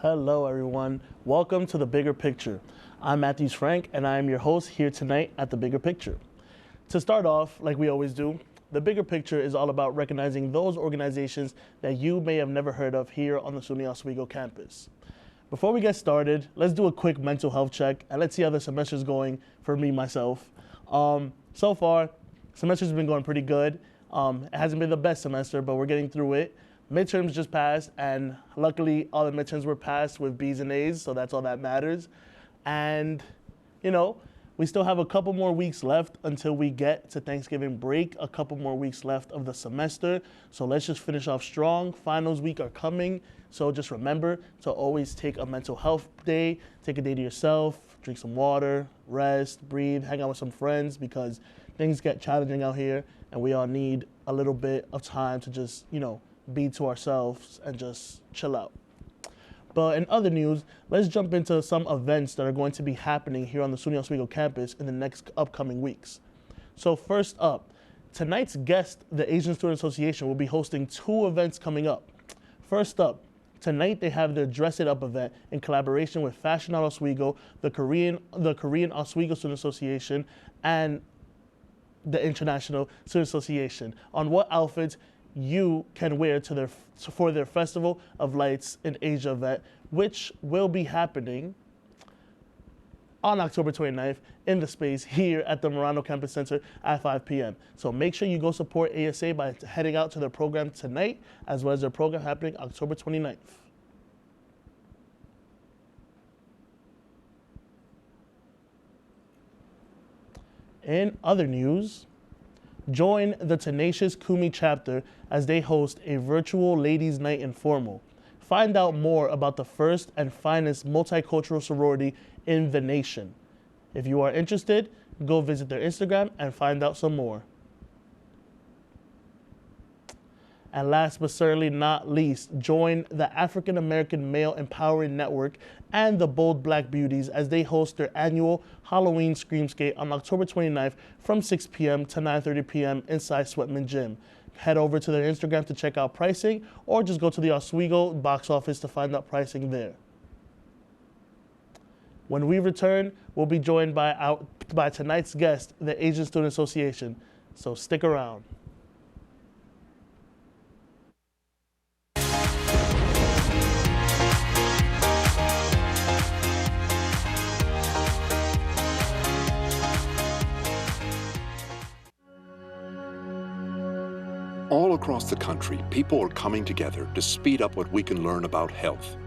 Hello, everyone. Welcome to The Bigger Picture. I'm Matthews Frank, and I am your host here tonight at The Bigger Picture. To start off, like we always do, The Bigger Picture is all about recognizing those organizations that you may have never heard of here on the SUNY Oswego campus. Before we get started, let's do a quick mental health check, and let's see how the semester's going for me, myself. So far, semester's been going pretty good. It hasn't been the best semester, but we're getting through it. Midterms just passed, and luckily all the midterms were passed with B's and A's, so that's all that matters. And, we still have a couple more weeks left until we get to Thanksgiving break, a couple more weeks left of the semester. So let's just finish off strong. Finals week are coming, so just remember to always take a mental health day, take a day to yourself, drink some water, rest, breathe, hang out with some friends, because things get challenging out here, and we all need a little bit of time to just, be to ourselves and just chill out. But in other news, let's jump into some events that are going to be happening here on the SUNY Oswego campus in the next upcoming weeks. So first up, tonight's guest, the Asian Student Association, will be hosting 2 events coming up. First up, tonight they have their Dress It Up event in collaboration with Fashion Out Oswego, the Korean Oswego Student Association, and the International Student Association on what outfits you can wear for their Festival of Lights in Asia event, which will be happening on October 29th in the space here at the Murano Campus Center at 5 p.m. So make sure you go support ASA by heading out to their program tonight, as well as their program happening October 29th. In other news, join the Tenacious Kumi chapter as they host a virtual Ladies' Night Informal. Find out more about the first and finest multicultural sorority in the nation. If you are interested, go visit their Instagram and find out some more. And last but certainly not least, join the African American Male Empowering Network and the Bold Black Beauties as they host their annual Halloween Screamskate on October 29th from 6 p.m. to 9:30 p.m. inside Sweatman Gym. Head over to their Instagram to check out pricing, or just go to the Oswego box office to find out pricing there. When we return, we'll be joined by tonight's guest, the Asian Student Association. So stick around. All across the country, people are coming together to speed up what we can learn about health.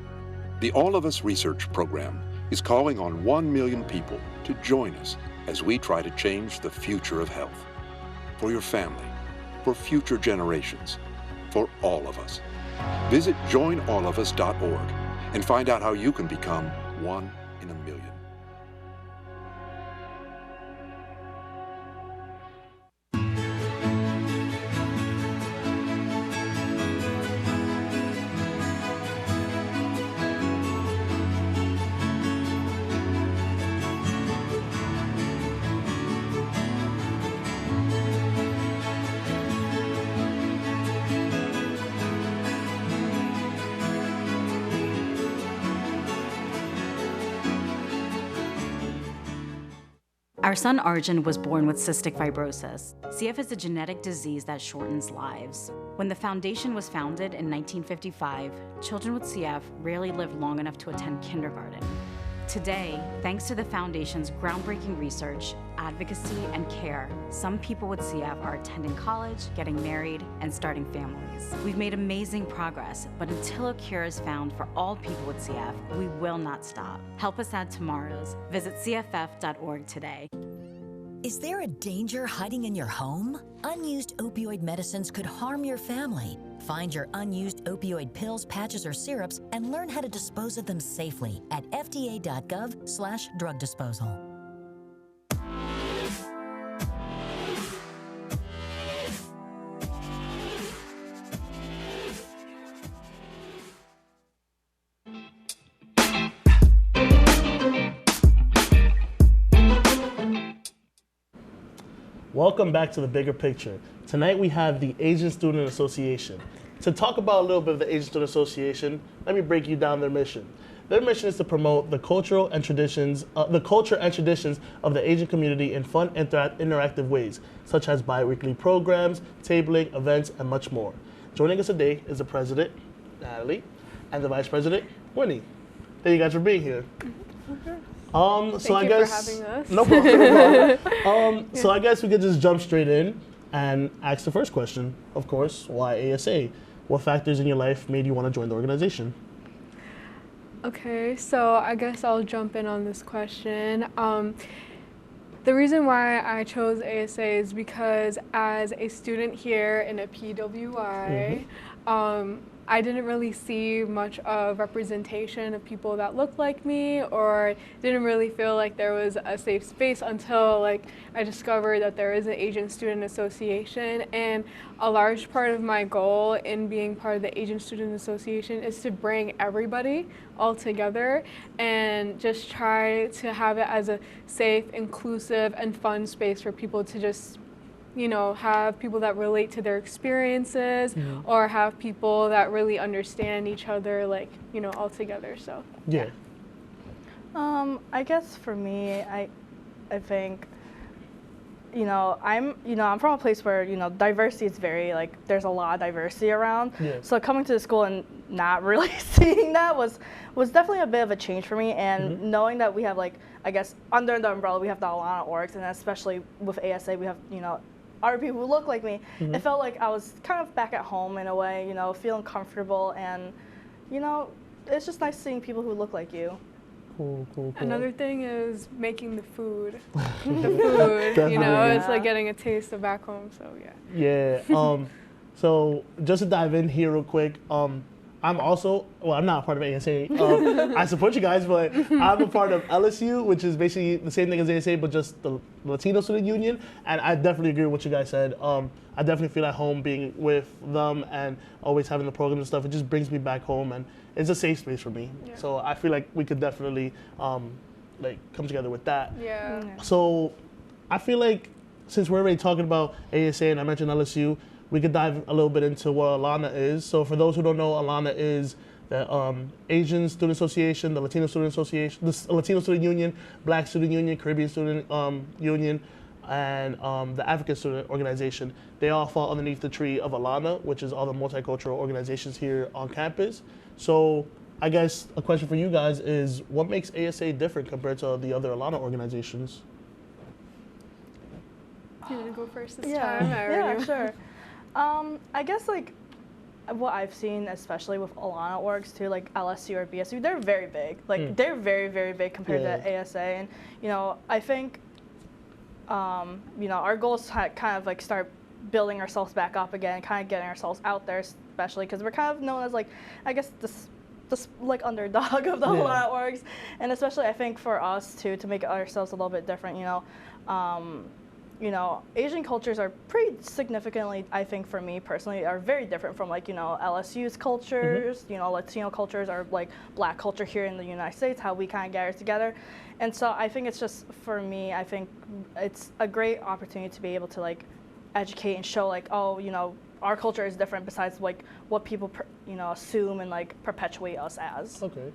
The All of Us Research Program is calling on 1 million people to join us as we try to change the future of health. For your family, for future generations, for all of us. Visit joinallofus.org and find out how you can become 1 in a million. Our son Arjun was born with cystic fibrosis. CF is a genetic disease that shortens lives. When the foundation was founded in 1955, children with CF rarely live long enough to attend kindergarten. Today, thanks to the foundation's groundbreaking research, advocacy, and care, some people with CF are attending college, getting married, and starting families. We've made amazing progress, but until a cure is found for all people with CF, we will not stop. Help us add tomorrows. Visit cff.org today. Is there a danger hiding in your home? Unused opioid medicines could harm your family. Find your unused opioid pills, patches, or syrups and learn how to dispose of them safely at fda.gov/drug disposal. Welcome back to The Bigger Picture. Tonight we have the Asian Student Association. to talk about a little bit of the Asian Student Association, let me break you down their mission. Their mission is to promote the culture and traditions of the Asian community in fun, interactive ways, such as bi-weekly programs, tabling, events, and much more. Joining us today is the president, Natalie, and the vice president, Winnie. Thank you guys for being here. So Thank I you guess for having us. no problem. So I guess we could just jump straight in and ask the first question. Of course, why ASA? What factors in your life made you want to join the organization? Okay, so I guess I'll jump in on this question. The reason why I chose ASA is because as a student here in a PWI, I didn't really see much of representation of people that looked like me, or didn't really feel like there was a safe space until like I discovered that there is an Asian Student Association. And a large part of my goal in being part of the Asian Student Association is to bring everybody all together and just try to have it as a safe, inclusive, and fun space for people to just have people that relate to their experiences, or have people that really understand each other, all together. So Yeah. I guess for me, I think, I'm from a place where, diversity is very, there's a lot of diversity around. Yeah. So coming to the school and not really seeing that was definitely a bit of a change for me. And knowing that we have, I guess, under the umbrella, we have the Alana orgs, and especially with ASA, we have, other people who look like me. It felt like I was kind of back at home in a way, feeling comfortable, and, it's just nice seeing people who look like you. Cool. another thing is making the food. It's like getting a taste of back home. So Yeah. So just to dive in here real quick, I'm not a part of ASA. I support you guys, but I'm a part of LSU, which is basically the same thing as ASA, but just the Latino Student Union. And I definitely agree with what you guys said. I definitely feel at home being with them and always having the programs and stuff. It just brings me back home, and it's a safe space for me. Yeah. So I feel like we could definitely come together with that. yeah. So I feel like since we're already talking about ASA and I mentioned LSU, we could dive a little bit into what Alana is. So for those who don't know, Alana is the Asian Student Association, the Latino Student Association, the Latino Student Union, Black Student Union, Caribbean Student Union, and the African Student Organization. They all fall underneath the tree of Alana, which is all the multicultural organizations here on campus. So I guess a question for you guys is, what makes ASA different compared to the other Alana organizations? Do you want to go first this Yeah, time? yeah, sure. I guess what I've seen, especially with Alana orgs too, like LSU or BSU, they're very big. They're very, very big compared to ASA. And I think our goal is to kind of start building ourselves back up again, kind of getting ourselves out there, especially because we're kind of known as I guess this underdog of the Alana orgs, and especially I think for us too, to make ourselves a little bit different. Asian cultures are pretty significantly, I think for me personally, are very different from LSU's cultures, Latino cultures, or Black culture here in the United States, how we kind of gather together. And so I think it's just, for me, I think it's a great opportunity to be able to educate and show our culture is different besides what people assume and perpetuate us as. Okay,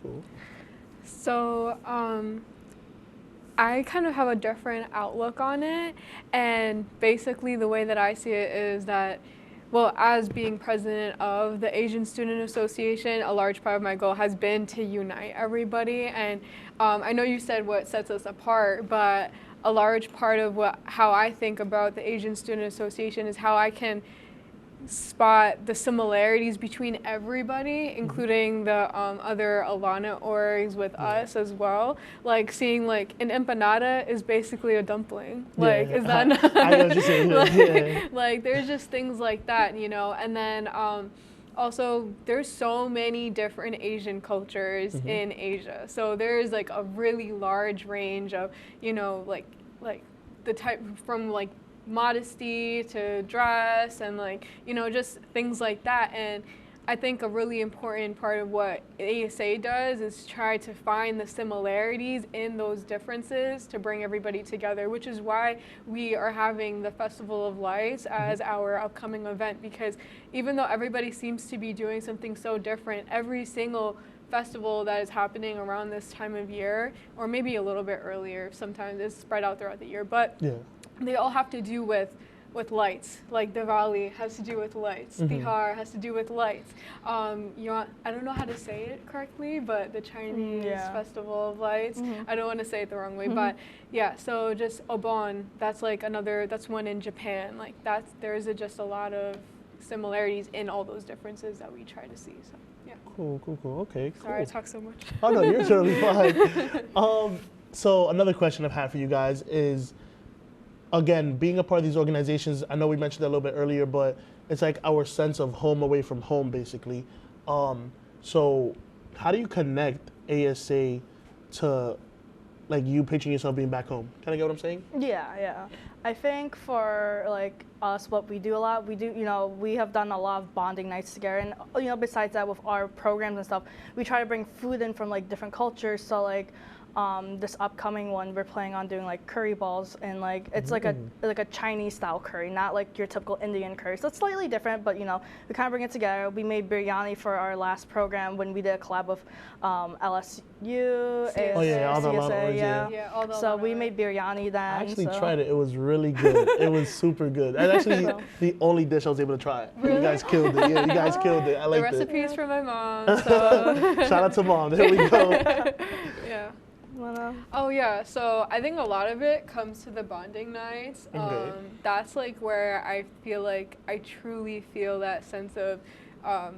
cool. So I kind of have a different outlook on it, and basically the way that I see it is that, well, as being president of the Asian Student Association, a large part of my goal has been to unite everybody. And I know you said what sets us apart, but a large part of how I think about the Asian Student Association is how I can spot the similarities between everybody, including the other Alana orgs with us as well. Seeing an empanada is basically a dumpling. Is that not? I know what you're saying. There's just things like that, and then also there's so many different Asian cultures in Asia. So there's a really large range of, the type from modesty to dress and just things like that. And I think a really important part of what ASA does is try to find the similarities in those differences to bring everybody together, which is why we are having the Festival of Lights as our upcoming event, because even though everybody seems to be doing something so different, every single festival that is happening around this time of year, or maybe a little bit earlier, sometimes it's spread out throughout the year, but they all have to do with lights. Like Diwali has to do with lights. Tihar has to do with lights. I don't know how to say it correctly, but the Chinese Festival of Lights. I don't want to say it the wrong way, but yeah. So just Obon, that's like that's one in Japan. Like there's just a lot of similarities in all those differences that we try to see. So yeah. Cool. Okay, cool. Sorry, I talk so much. Oh no, you're totally fine. So another question I've had for you guys is, again, being a part of these organizations, I know we mentioned that a little bit earlier, but it's like our sense of home away from home, basically. So how do you connect ASA to like you picturing yourself being back home? Kind of get what I'm saying? Yeah. I think for like us, what we do a lot, we have done a lot of bonding nights together, and besides that, with our programs and stuff, we try to bring food in from like different cultures. So like this upcoming one, we're planning on doing like curry balls, and like it's like a Chinese style curry, not like your typical Indian curry. So it's slightly different, but we kind of bring it together. We made biryani for our last program when we did a collab with LSU, CSA, all the so we made biryani then. I actually tried it. It was really good. It was super good. And actually the only dish I was able to try. Really? You guys killed it. Yeah, you guys killed it. I liked it. The recipe's from my mom. So. Shout out to mom. There we go. Yeah. Oh yeah, so I think a lot of it comes to the bonding nights. That's like where I feel like I truly feel that sense of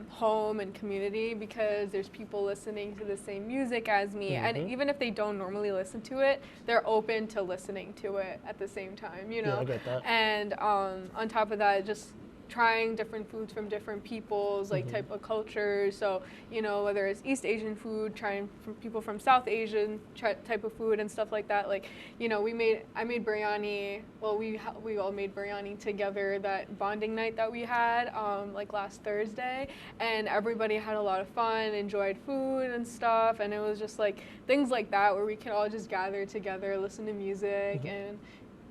home and community, because there's people listening to the same music as me, and even if they don't normally listen to it, they're open to listening to it at the same time, Yeah, I get that. And on top of that, just trying different foods from different people's like type of cultures. So whether it's East Asian food, trying from people from South Asian type of food and stuff like that. Like I made biryani. Well, we all made biryani together that bonding night that we had like last Thursday, and everybody had a lot of fun, enjoyed food and stuff, and it was just like things like that where we can all just gather together, listen to music, and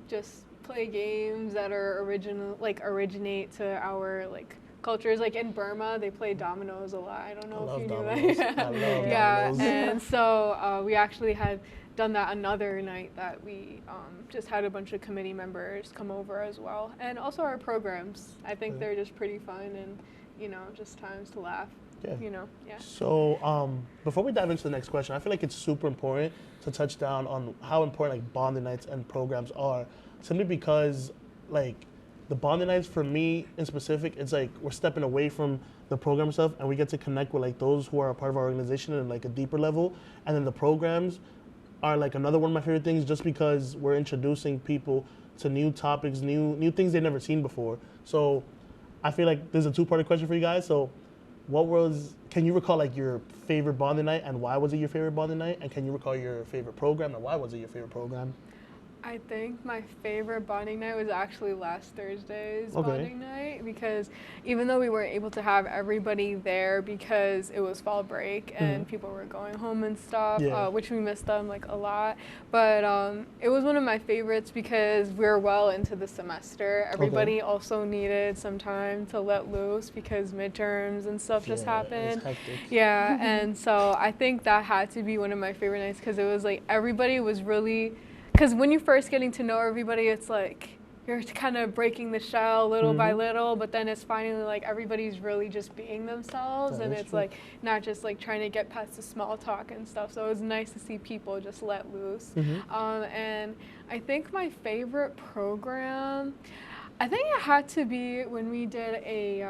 just play games that are originate to our like cultures. Like in Burma, they play dominoes a lot. I don't know if you knew that. I love dominoes. And so we actually had done that another night that we just had a bunch of committee members come over as well, and also our programs. I think they're just pretty fun, and just times to laugh. Yeah. So before we dive into the next question, I feel like it's super important to touch down on how important like bonding nights and programs are. Simply because, like, the bonding nights for me in specific, it's like we're stepping away from the program stuff, and we get to connect with like those who are a part of our organization in like a deeper level. And then the programs are like another one of my favorite things, just because we're introducing people to new topics, new things they've never seen before. So I feel like there's a two-part question for you guys. So can you recall like your favorite bonding night, and why was it your favorite bonding night? And can you recall your favorite program, and why was it your favorite program? I think my favorite bonding night was actually last Thursday's bonding night, because even though we weren't able to have everybody there because it was fall break and people were going home and stuff, which we missed them like a lot, but it was one of my favorites because we're well into the semester. Everybody also needed some time to let loose because midterms and stuff just happened. It's hectic. Yeah, and so I think that had to be one of my favorite nights, because it was like everybody was really. Because when you're first getting to know everybody, it's like you're kind of breaking the shell little by little, but then it's finally like everybody's really just being themselves, and it's like not just like trying to get past the small talk and stuff. So it was nice to see people just let loose. And I think my favorite program, I think it had to be when we did a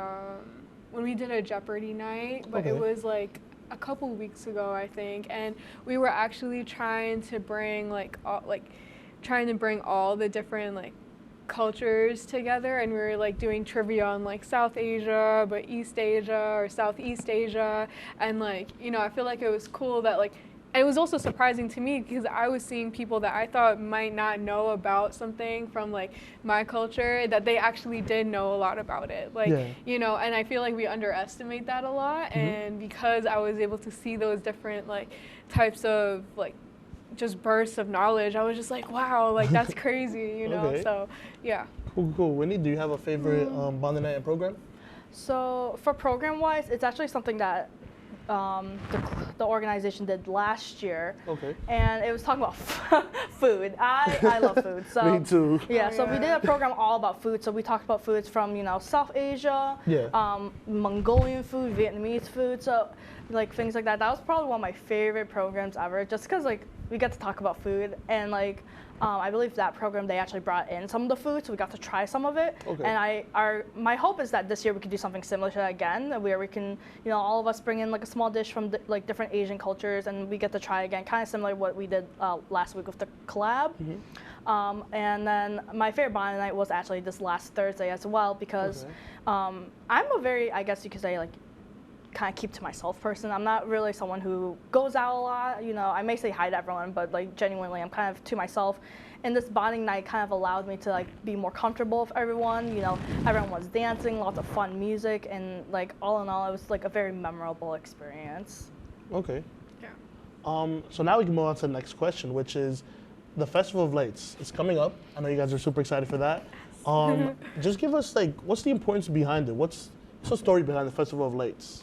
Jeopardy night, but it was like a couple weeks ago, I think, and we were actually trying to bring all the different like cultures together, and we were like doing trivia on like South Asia, but East Asia or Southeast Asia, and like I feel like it was cool that like it was also surprising to me because I was seeing people that I thought might not know about something from like my culture, that they actually did know a lot about it. Like, you know, and I feel like we underestimate that a lot. And because I was able to see those different like types of like just bursts of knowledge, I was just like, wow, like that's crazy, you know? So, yeah. Cool. Winnie, do you have a favorite bonding night and program? So for program-wise, it's actually something that the organization did last year. And it was talking about food. I love food. So me too. Yeah, so we did a program all about food. So we talked about foods from, you know, South Asia, Mongolian food, Vietnamese food, so like things like that. That was probably one of my favorite programs ever, just because like we get to talk about food, and like I believe that program they actually brought in some of the food, so we got to try some of it. And my hope is that this year we could do something similar to that again, where we can, you know, all of us bring in like a small dish from like different Asian cultures, and we get to try again, kind of similar to what we did last week with the collab. And then my favorite bonding night was actually this last Thursday as well, because I'm a very, I guess you could say, like, kind of keep to myself person. I'm not really someone who goes out a lot. You know, I may say hi to everyone, but like genuinely, I'm kind of to myself. And this bonding night kind of allowed me to like be more comfortable with everyone. You know, everyone was dancing, lots of fun music, and like all in all, it was like a very memorable experience. So now we can move on to the next question, which is the Festival of Lights. It's coming up. I know you guys are super excited for that. Just give us like, what's the importance behind it? What's the story behind the Festival of Lights?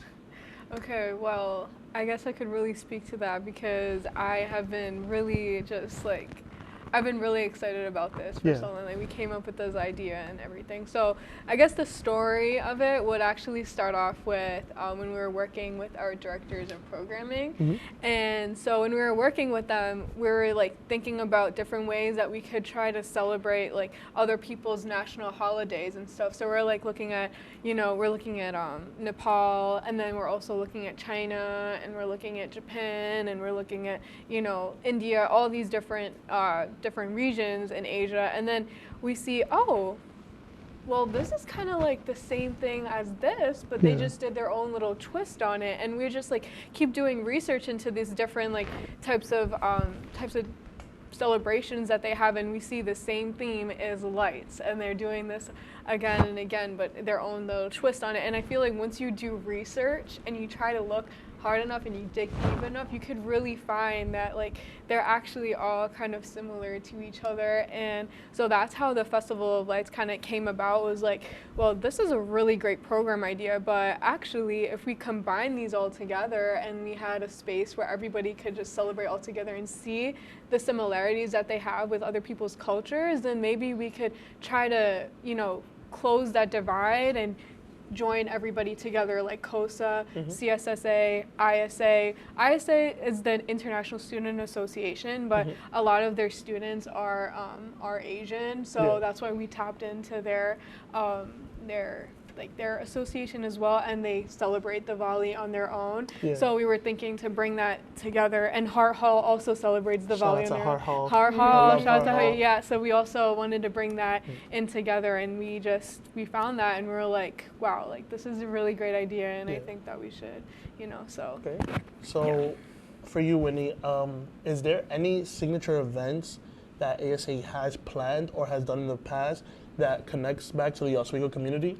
Okay, well, I guess I could really speak to that because I have been really just like, I've been really excited about this for so long. Like, we came up with this idea and everything. So I guess the story of it would actually start off with when we were working with our directors in programming. And so when we were working with them, we were like thinking about different ways that we could try to celebrate like other people's national holidays and stuff. So we're like looking at, you know, we're looking at Nepal, and then we're also looking at China, and we're looking at Japan, and we're looking at, you know, India, all these different regions in Asia, and then we see, oh, well, this is kind of like the same thing as this, but they just did their own little twist on it, and we just like keep doing research into these different like types of celebrations that they have, and we see the same theme is lights, and they're doing this again and again, but their own little twist on it. And I feel like once you do research and you try to look hard enough and you dig deep enough, you could really find that like they're actually all kind of similar to each other. And so that's how the Festival of Lights kind of came about, was like, well, this is a really great program idea, but actually if we combine these all together and we had a space where everybody could just celebrate all together and see the similarities that they have with other people's cultures, then maybe we could try to, you know, close that divide and join everybody together, like COSA, CSSA, ISA. ISA is the International Student Association, but a lot of their students are Asian, so that's why we tapped into their association as well, and they celebrate Diwali on their own. So we were thinking to bring that together, and Heart Hall also celebrates Diwali on their own. Heart Hall, shout out to her. Yeah, so we also wanted to bring that in together, and we found that, and we were like, wow, like this is a really great idea, and I think that we should, you know, so. So for you, Winnie, is there any signature events that ASA has planned or has done in the past that connects back to the Oswego community?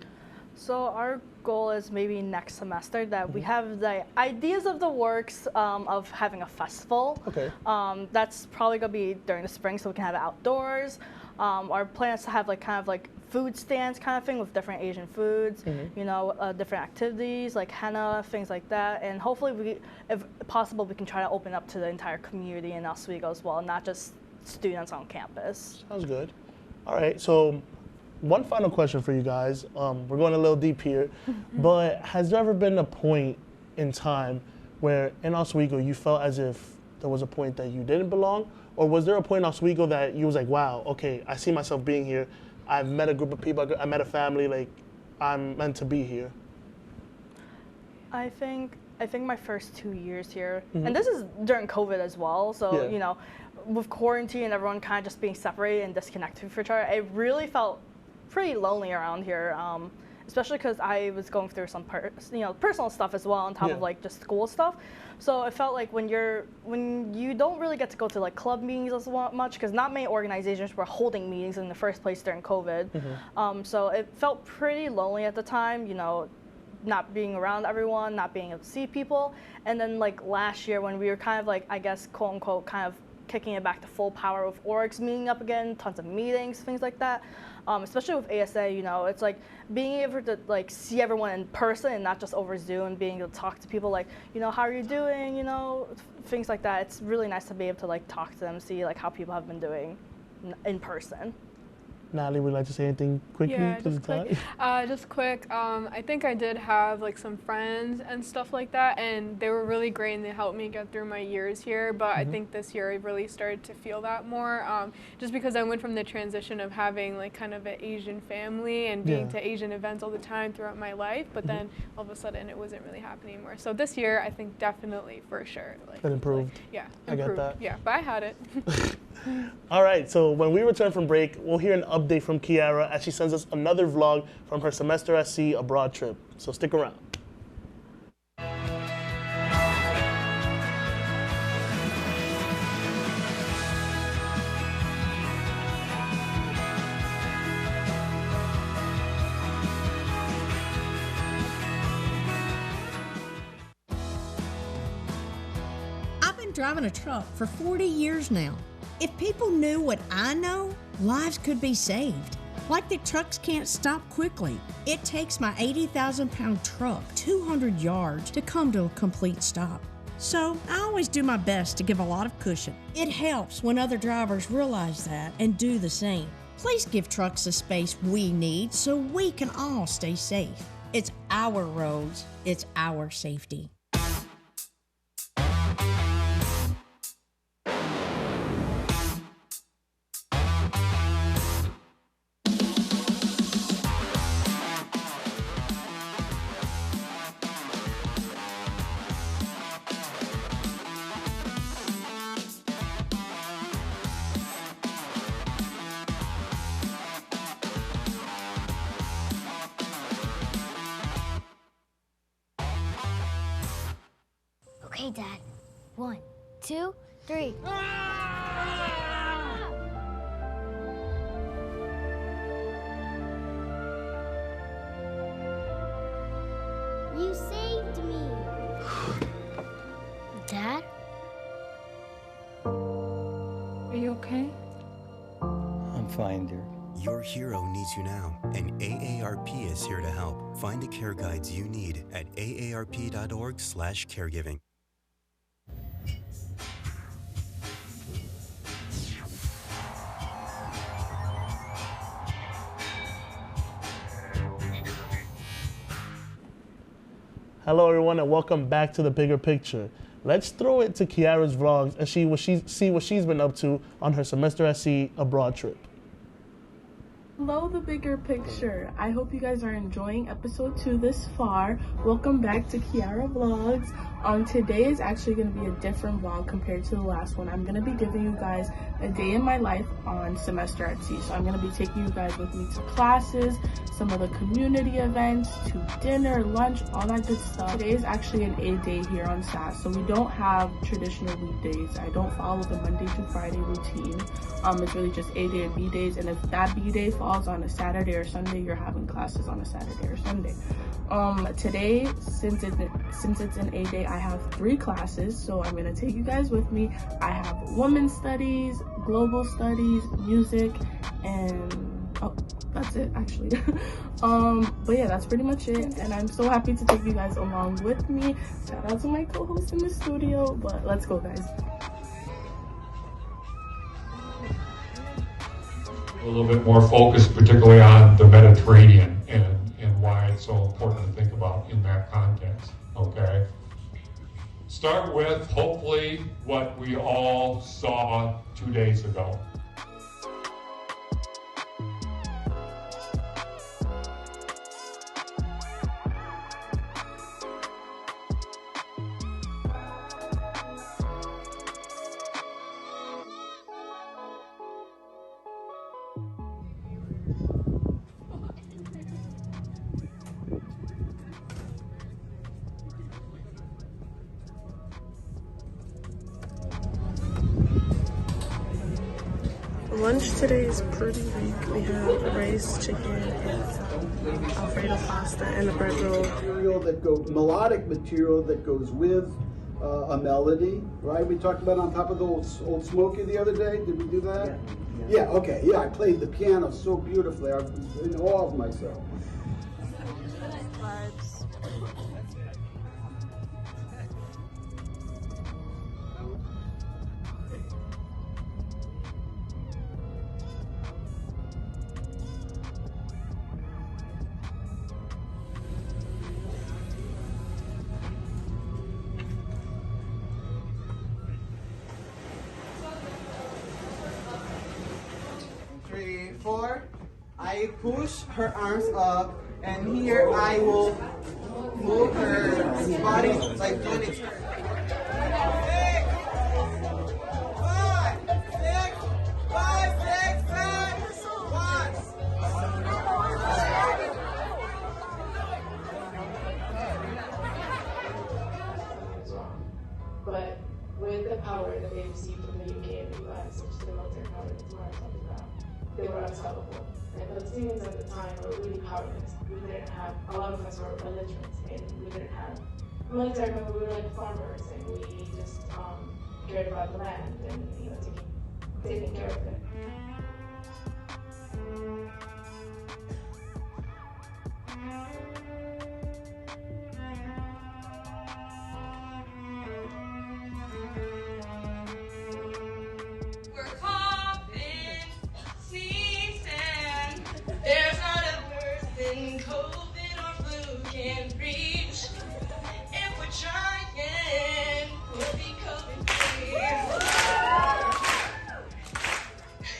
So our goal is maybe next semester that we have the ideas of the works of having a festival. That's probably gonna be during the spring, so we can have it outdoors. Our plan is to have like kind of like food stands kind of thing with different Asian foods, you know, different activities like henna, things like that. And hopefully, if possible, we can try to open up to the entire community in Oswego as well, not just students on campus. Sounds good. All right, so one final question for you guys. We're going a little deep here, but has there ever been a point in time where in Oswego you felt as if there was a point that you didn't belong? Or was there a point in Oswego that you was like, wow, okay, I see myself being here. I've met a group of people, I met a family, like I'm meant to be here? I think my first 2 years here, and this is during COVID as well, so you know, with quarantine and everyone kind of just being separated and disconnected from each other, it really felt pretty lonely around here, especially because I was going through some personal stuff as well on top of like just school stuff. So it felt like when you don't really get to go to like club meetings as much, because not many organizations were holding meetings in the first place during COVID. So it felt pretty lonely at the time, you know, not being around everyone, not being able to see people. And then like last year when we were kind of like, I guess, quote unquote, kind of kicking it back to full power with orgs meeting up again, tons of meetings, things like that. Especially with ASA, you know, it's like being able to like see everyone in person and not just over Zoom, and being able to talk to people like, you know, how are you doing, you know, things like that. It's really nice to be able to like talk to them, see like how people have been doing in person. Natalie, would you like to say anything quickly? Yeah, just quick. I think I did have like some friends and stuff like that, and they were really great and they helped me get through my years here. But I think this year I really started to feel that more, just because I went from the transition of having like kind of an Asian family and being to Asian events all the time throughout my life, but then all of a sudden it wasn't really happening anymore. So this year I think definitely for sure. Like, it improved. Improved. I get that. Yeah, but I had it. All right, so when we return from break, we'll hear an update from Kiara as she sends us another vlog from her semester at sea abroad trip. So stick around. I've been driving a truck for 40 years now. If people knew what I know, lives could be saved. Like that trucks can't stop quickly. It takes my 80,000-pound truck 200 yards to come to a complete stop. So I always do my best to give a lot of cushion. It helps when other drivers realize that and do the same. Please give trucks the space we need so we can all stay safe. It's our roads, it's our safety. Okay, Dad. 1, 2, 3. You saved me. Dad? Are you okay? I'm fine, dear. Your hero needs you now, and AARP is here to help. Find the care guides you need at aarp.org/caregiving. Hello, everyone, and welcome back to The Bigger Picture. Let's throw it to Kiara's vlogs and see what she's been up to on her semester at sea abroad trip. Hello, The Bigger Picture. I hope you guys are enjoying episode 2 this far. Welcome back to Kiara Vlogs. Today is actually going to be a different vlog compared to the last one. I'm going to be giving you guys a day in my life on semester at sea. So I'm going to be taking you guys with me to classes, some of the community events, to dinner, lunch, all that good stuff. Today is actually an A day here on SAS, so we don't have traditional weekdays. I don't follow the Monday through Friday routine. It's really just A day and B days, and if that B day falls on a Saturday or Sunday, you're having classes on a Saturday or Sunday. Today, since it's an A day, I have 3 classes, so I'm gonna take you guys with me. I have women's studies, global studies, music, and that's it actually. But yeah, that's pretty much it, and I'm so happy to take you guys along with me. Shout out to my co-host in the studio, but let's go, guys. A little bit more focused, particularly on the Mediterranean and why it's so important to think about in that context, okay? Start with, hopefully, what we all saw 2 days ago. lunch today is pretty weak. We have rice, chicken, and Alfredo pasta, and a bread roll. Melodic material that goes with a melody, right? We talked about On Top of the Old Smoky the other day. Did we do that? Yeah, okay. Yeah, I played the piano so beautifully. I was in awe of myself. Vibes. 3, 4. I push her arms up, and here I will move her body like doing it. 6, 5, 6, 5, 6, 7, 1. But with the power that they received from the UK and the US, which is the military power that's more on top of that, they were unstoppable. And Palestinians at the time were really powerless. We didn't have, a lot of us were illiterate, and we didn't have military men, we were like farmers, and we just cared about the land and taking care of it. We're coughing, sneezing. There's not a person COVID or flu can reach. If we're trying, we'll be COVID free.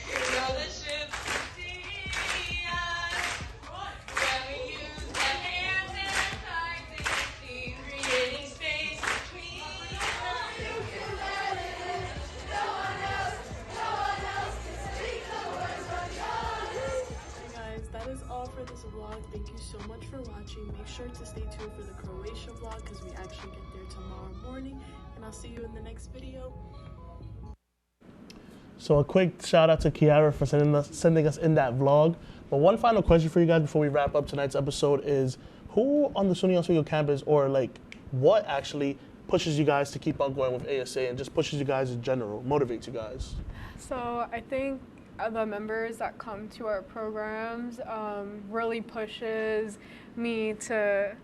You know the ship see us when we use the hand sanitizing, creating space between us. Guys, that is all for this vlog. Thank you so much for watching. Make sure to stay tuned for the Croatia vlog because we actually get there tomorrow morning, and I'll see you in the next video. So a quick shout out to Kiara for sending us in that vlog. But one final question for you guys before we wrap up tonight's episode is, who on the SUNY Oswego campus, or like what actually pushes you guys to keep on going with ASA and just pushes you guys in general, motivates you guys? So I think the members that come to our programs really pushes me to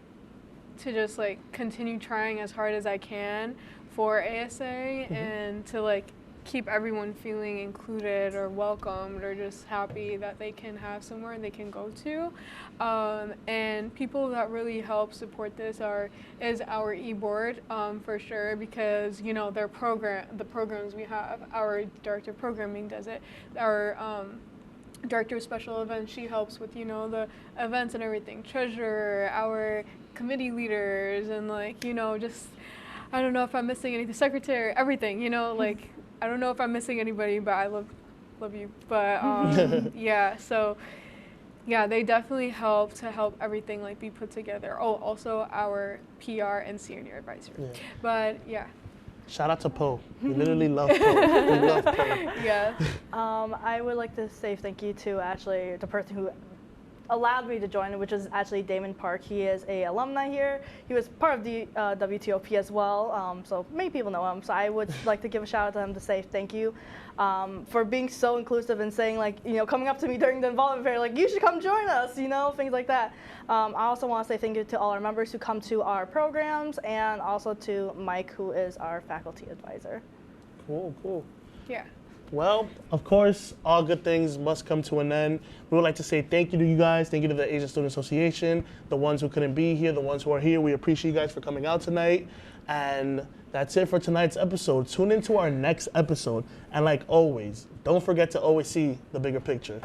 just like continue trying as hard as I can for ASA and to like keep everyone feeling included or welcomed or just happy that they can have somewhere they can go to. And people that really help support this is our e-board for sure, because you know the programs we have, our director of programming does it, our director of special events, she helps with, you know, the events and everything, treasurer, our committee leaders, and like, you know, just I don't know if I'm missing anything, secretary, everything, you know, like I don't know if I'm missing anybody, but I love you. But yeah, so yeah, they definitely help everything like be put together. Oh, also our PR and senior advisor. Yeah. But yeah. Shout out to Poe. We literally love Poe. We love Poe. Yeah. I would like to say thank you to actually the person who allowed me to join, which is actually Damon Park. He is a alumni here. He was part of the WTOP as well, so many people know him. So I would like to give a shout out to him to say thank you for being so inclusive and saying, like, you know, coming up to me during the involvement fair, like, you should come join us, you know, things like that. I also want to say thank you to all our members who come to our programs, and also to Mike, who is our faculty advisor. Cool. Yeah. Well, of course, all good things must come to an end. We would like to say thank you to you guys. Thank you to the Asian Student Association, the ones who couldn't be here, the ones who are here. We appreciate you guys for coming out tonight. And that's it for tonight's episode. Tune into our next episode. And like always, don't forget to always see the bigger picture.